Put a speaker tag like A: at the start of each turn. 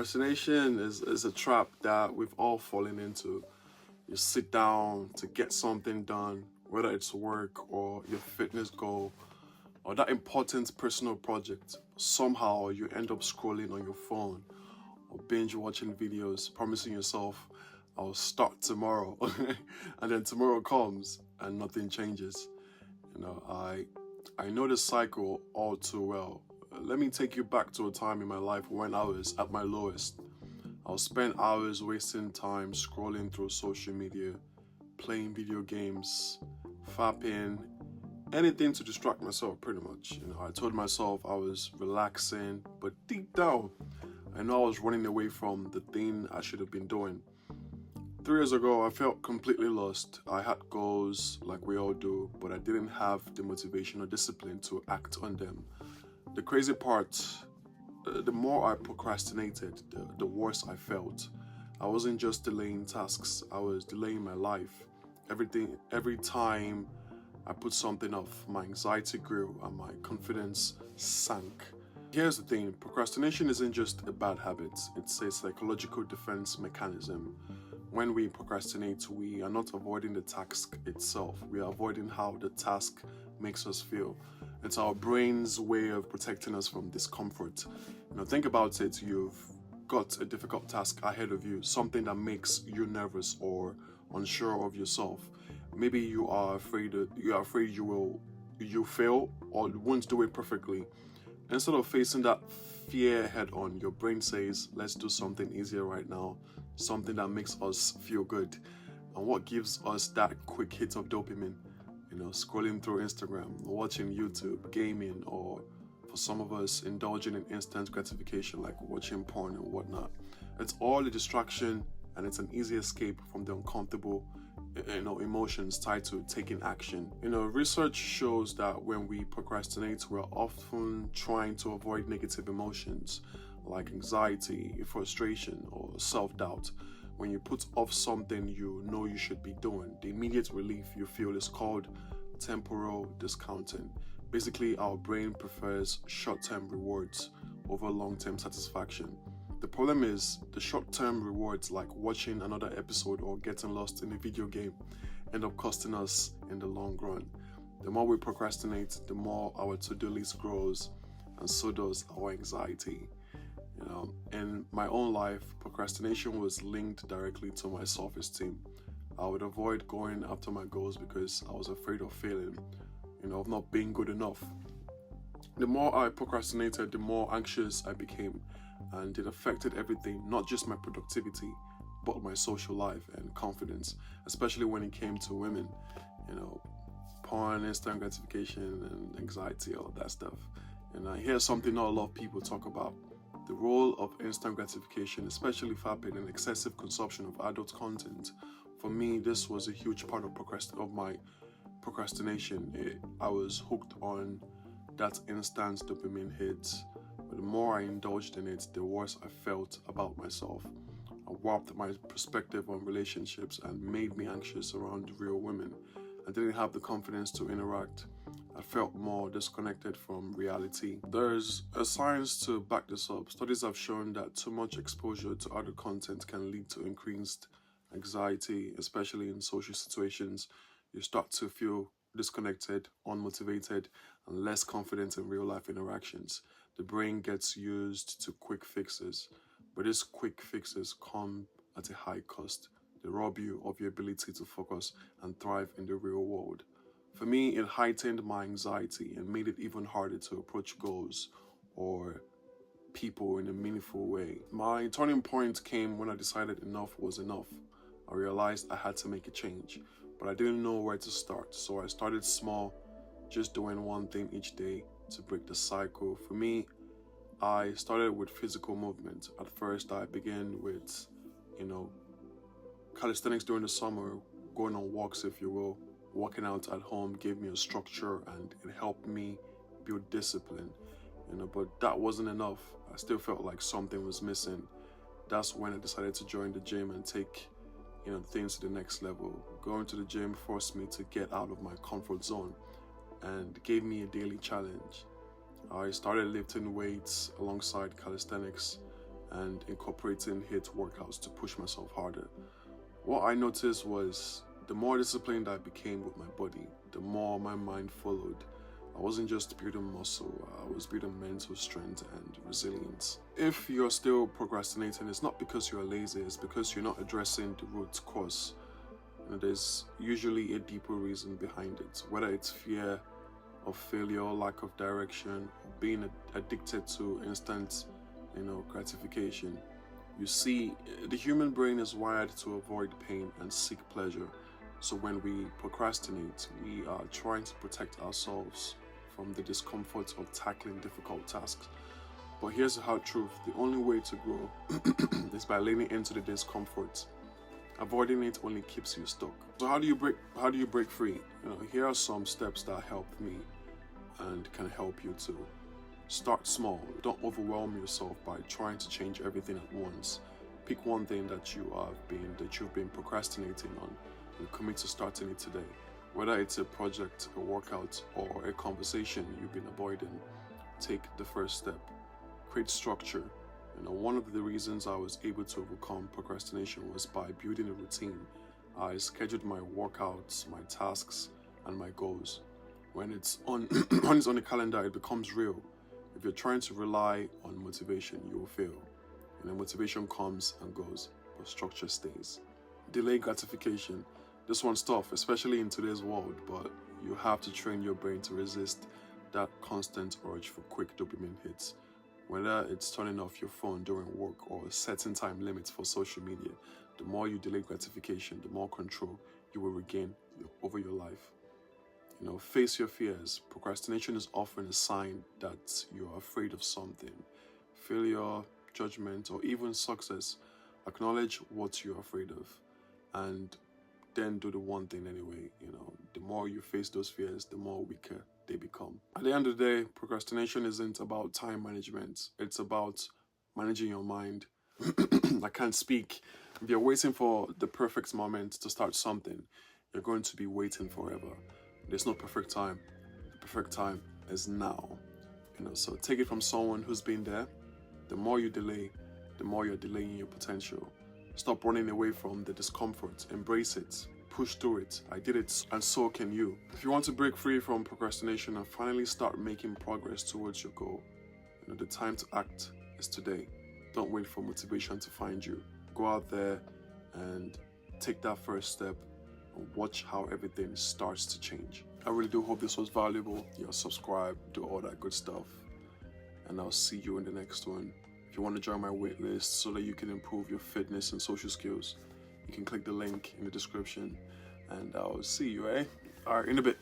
A: Procrastination is a trap that we've all fallen into. You sit down to get something done, whether it's work or your fitness goal or that important personal project. Somehow you end up scrolling on your phone or binge watching videos, promising yourself, I'll start tomorrow. And then tomorrow comes and nothing changes. I know this cycle all too well. Let me take you back to a time in my life when I was at my lowest. I'll spend hours wasting time scrolling through social media, playing video games, fapping, anything to distract myself pretty much. I told myself I was relaxing, but deep down, I know I was running away from the thing I should have been doing. 3 years ago, I felt completely lost. I had goals like we all do, but I didn't have the motivation or discipline to act on them. The crazy part, the more I procrastinated, the worse I felt. I wasn't just delaying tasks, I was delaying my life. Every time I put something off, my anxiety grew and my confidence sank. Here's the thing, procrastination isn't just a bad habit, it's a psychological defense mechanism. When we procrastinate, we are not avoiding the task itself, we are avoiding how the task makes us feel. It's our brain's way of protecting us from discomfort. Think about it, you've got a difficult task ahead of you, something that makes you nervous or unsure of yourself. Maybe you are afraid you fail or won't do it perfectly. Instead of facing that fear head on, your brain says, let's do something easier right now, something that makes us feel good. And what gives us that quick hit of dopamine? Scrolling through Instagram, watching YouTube, gaming, or for some of us, indulging in instant gratification like watching porn and whatnot. It's all a distraction and it's an easy escape from the uncomfortable emotions tied to taking action. Research shows that when we procrastinate, we're often trying to avoid negative emotions like anxiety, frustration, or self-doubt. When you put off something you know you should be doing, the immediate relief you feel is called temporal discounting. Basically, our brain prefers short-term rewards over long-term satisfaction. The problem is, the short-term rewards like watching another episode or getting lost in a video game end up costing us in the long run. The more we procrastinate, the more our to-do list grows, and so does our anxiety. In my own life, procrastination was linked directly to my self-esteem. I would avoid going after my goals because I was afraid of failing, of not being good enough. The more I procrastinated, the more anxious I became, and it affected everything, not just my productivity, but my social life and confidence, especially when it came to women. Porn, instant gratification, and anxiety, all that stuff. And here's something not a lot of people talk about. The role of instant gratification, especially fapping and excessive consumption of adult content. For me, this was a huge part of my procrastination. I was hooked on that instant dopamine hit. But the more I indulged in it, the worse I felt about myself. I warped my perspective on relationships and made me anxious around real women. I didn't have the confidence to interact. I felt more disconnected from reality. There's a science to back this up. Studies have shown that too much exposure to adult content can lead to increased anxiety, especially in social situations. You start to feel disconnected, unmotivated, and less confident in real-life interactions. The brain gets used to quick fixes, but these quick fixes come at a high cost. They rob you of your ability to focus and thrive in the real world. For me, it heightened my anxiety and made it even harder to approach goals or people in a meaningful way. My turning point came when I decided enough was enough. I realized I had to make a change, but I didn't know where to start. So I started small, just doing one thing each day to break the cycle. For me, I started with physical movement. At first, I began with, calisthenics during the summer, going on walks, if you will. Working out at home gave me a structure and it helped me build discipline, but that wasn't enough. I still felt like something was missing. That's when I decided to join the gym and take, things to the next level. Going to the gym forced me to get out of my comfort zone and gave me a daily challenge. I started lifting weights alongside calisthenics and incorporating HIIT workouts to push myself harder. What I noticed was the more disciplined I became with my body, the more my mind followed. I wasn't just building muscle, I was building mental strength and resilience. If you're still procrastinating, it's not because you're lazy, it's because you're not addressing the root cause. There's usually a deeper reason behind it, whether it's fear of failure, lack of direction, or being addicted to instant, gratification. You see, the human brain is wired to avoid pain and seek pleasure. So when we procrastinate, we are trying to protect ourselves from the discomfort of tackling difficult tasks. But here's the hard truth: the only way to grow is by leaning into the discomfort. Avoiding it only keeps you stuck. So how do you break free? Here are some steps that helped me and can help you too. Start small. Don't overwhelm yourself by trying to change everything at once. Pick one thing that you've been procrastinating on and commit to starting it today. Whether it's a project, a workout, or a conversation you've been avoiding, take the first step. Create structure. One of the reasons I was able to overcome procrastination was by building a routine. I scheduled my workouts, my tasks, and my goals. When it's on the calendar, it becomes real. If you're trying to rely on motivation, you will fail. Motivation comes and goes, but structure stays. Delay gratification. This one's tough, especially in today's world, but you have to train your brain to resist that constant urge for quick dopamine hits. Whether it's turning off your phone during work or setting time limits for social media, the more you delay gratification, the more control you will regain over your life. Face your fears. Procrastination is often a sign that you're afraid of something. Failure, judgment, or even success. Acknowledge what you're afraid of and then do the one thing anyway. The more you face those fears, the more weaker they become. At the end of the day, procrastination isn't about time management. It's about managing your mind. I can't speak. If you're waiting for the perfect moment to start something, you're going to be waiting forever. There's no perfect time. The perfect time is now. So take it from someone who's been there. The more you delay, the more you're delaying your potential. Stop running away from the discomfort. Embrace it. Push through it. I did it, and so can you. If you want to break free from procrastination and finally start making progress towards your goal, the time to act is today. Don't wait for motivation to find you. Go out there and take that first step and watch how everything starts to change. I really do hope this was valuable. Subscribe, do all that good stuff, and I'll see you in the next one. If you want to join my wait list so that you can improve your fitness and social skills, you can click the link in the description, and I'll see you, All right, in a bit.